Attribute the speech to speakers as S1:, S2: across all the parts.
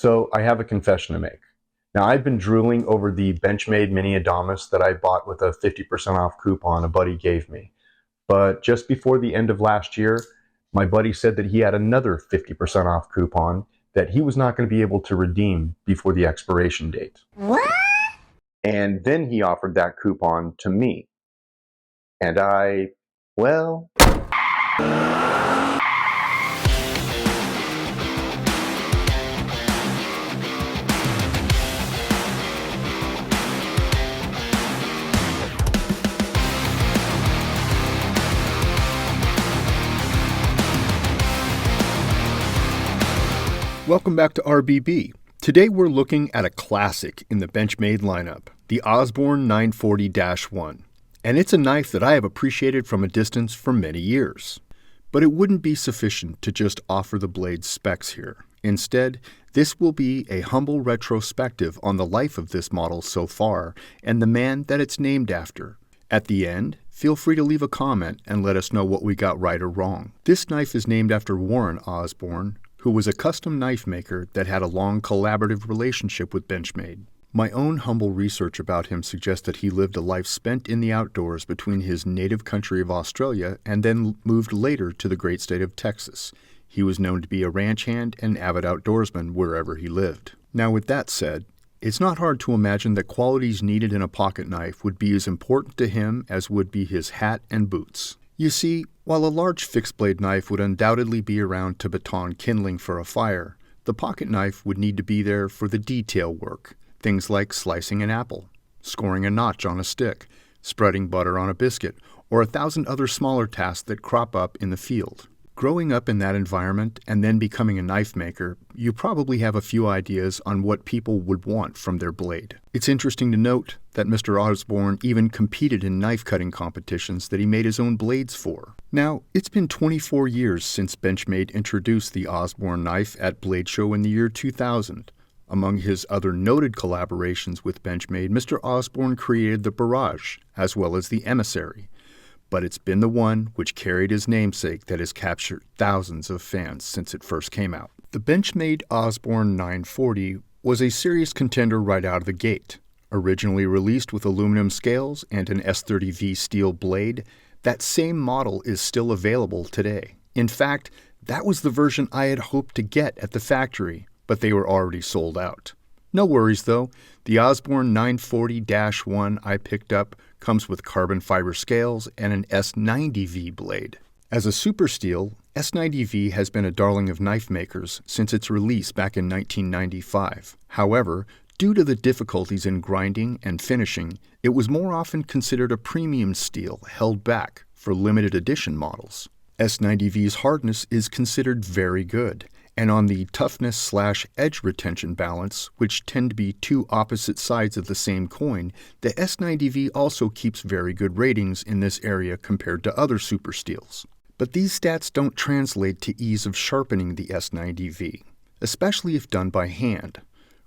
S1: So I have a confession to make. Now, I've been drooling over the Benchmade Mini Adamas that I bought with a 50% off coupon a buddy gave me. But just before the end of last year, my buddy said that he had another 50% off coupon that he was not going to be able to redeem before the expiration date.
S2: What?
S1: And then he offered that coupon to me. And well,
S3: Welcome back to RBB. Today we're looking at a classic in the Benchmade lineup, the Osborne 940-1. And it's a knife that I have appreciated from a distance for many years. But it wouldn't be sufficient to just offer the blade's specs here. Instead, this will be a humble retrospective on the life of this model so far and the man that it's named after. At the end, feel free to leave a comment and let us know what we got right or wrong. This knife is named after Warren Osborne, who was a custom knife maker that had a long collaborative relationship with Benchmade. My own humble research about him suggests that he lived a life spent in the outdoors between his native country of Australia and then moved later to the great state of Texas. He was known to be a ranch hand and avid outdoorsman wherever he lived. Now, with that said, it's not hard to imagine that qualities needed in a pocket knife would be as important to him as would be his hat and boots. You see, while a large fixed-blade knife would undoubtedly be around to baton kindling for a fire, the pocket knife would need to be there for the detail work, things like slicing an apple, scoring a notch on a stick, spreading butter on a biscuit, or 1,000 other smaller tasks that crop up in the field. Growing up in that environment and then becoming a knife maker, you probably have a few ideas on what people would want from their blade. It's interesting to note that Mr. Osborne even competed in knife cutting competitions that he made his own blades for. Now, it's been 24 years since Benchmade introduced the Osborne knife at Blade Show in the year 2000. Among his other noted collaborations with Benchmade, Mr. Osborne created the Barrage, as well as the Emissary. But it's been the one which carried his namesake that has captured thousands of fans since it first came out. The Benchmade Osborne 940 was a serious contender right out of the gate. Originally released with aluminum scales and an S30V steel blade, that same model is still available today. In fact, that was the version I had hoped to get at the factory, but they were already sold out. No worries though, the Osborne 940-1 I picked up comes with carbon fiber scales and an S90V blade. As a super steel, S90V has been a darling of knife makers since its release back in 1995. However, due to the difficulties in grinding and finishing, it was more often considered a premium steel held back for limited edition models. S90V's hardness is considered very good, and on the toughness/edge retention balance, which tend to be two opposite sides of the same coin, the S90V also keeps very good ratings in this area compared to other super steels. But these stats don't translate to ease of sharpening the S90V, especially if done by hand.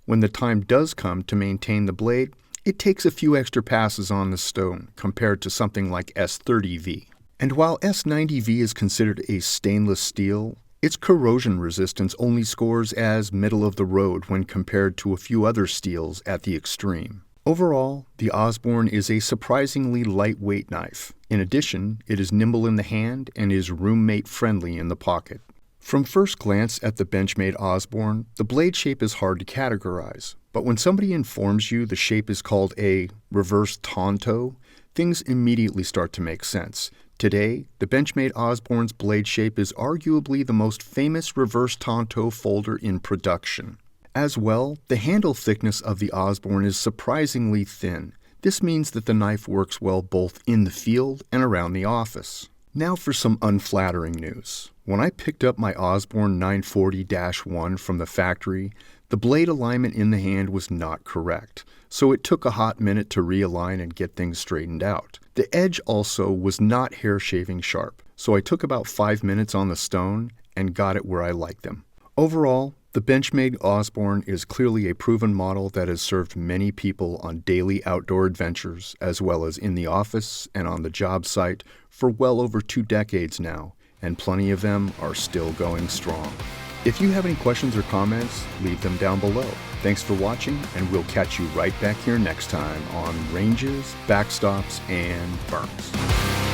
S3: When the time does come to maintain the blade, it takes a few extra passes on the stone compared to something like S30V. And while S90V is considered a stainless steel, its corrosion resistance only scores as middle of the road when compared to a few other steels at the extreme. Overall, the Osborne is a surprisingly lightweight knife. In addition, it is nimble in the hand and is roommate friendly in the pocket. From first glance at the Benchmade Osborne, the blade shape is hard to categorize, but when somebody informs you the shape is called a reverse Tonto, things immediately start to make sense. Today, the Benchmade Osborne's blade shape is arguably the most famous reverse Tonto folder in production. As well, the handle thickness of the Osborne is surprisingly thin. This means that the knife works well both in the field and around the office. Now for some unflattering news. When I picked up my Osborne 940-1 from the factory, the blade alignment in the hand was not correct, so it took a hot minute to realign and get things straightened out. The edge also was not hair-shaving sharp, so I took about 5 minutes on the stone and got it where I like them. Overall, the Benchmade Osborne is clearly a proven model that has served many people on daily outdoor adventures, as well as in the office and on the job site for well over 2 decades now, and plenty of them are still going strong. If you have any questions or comments, leave them down below. Thanks for watching, and we'll catch you right back here next time on ranges, backstops, and burns.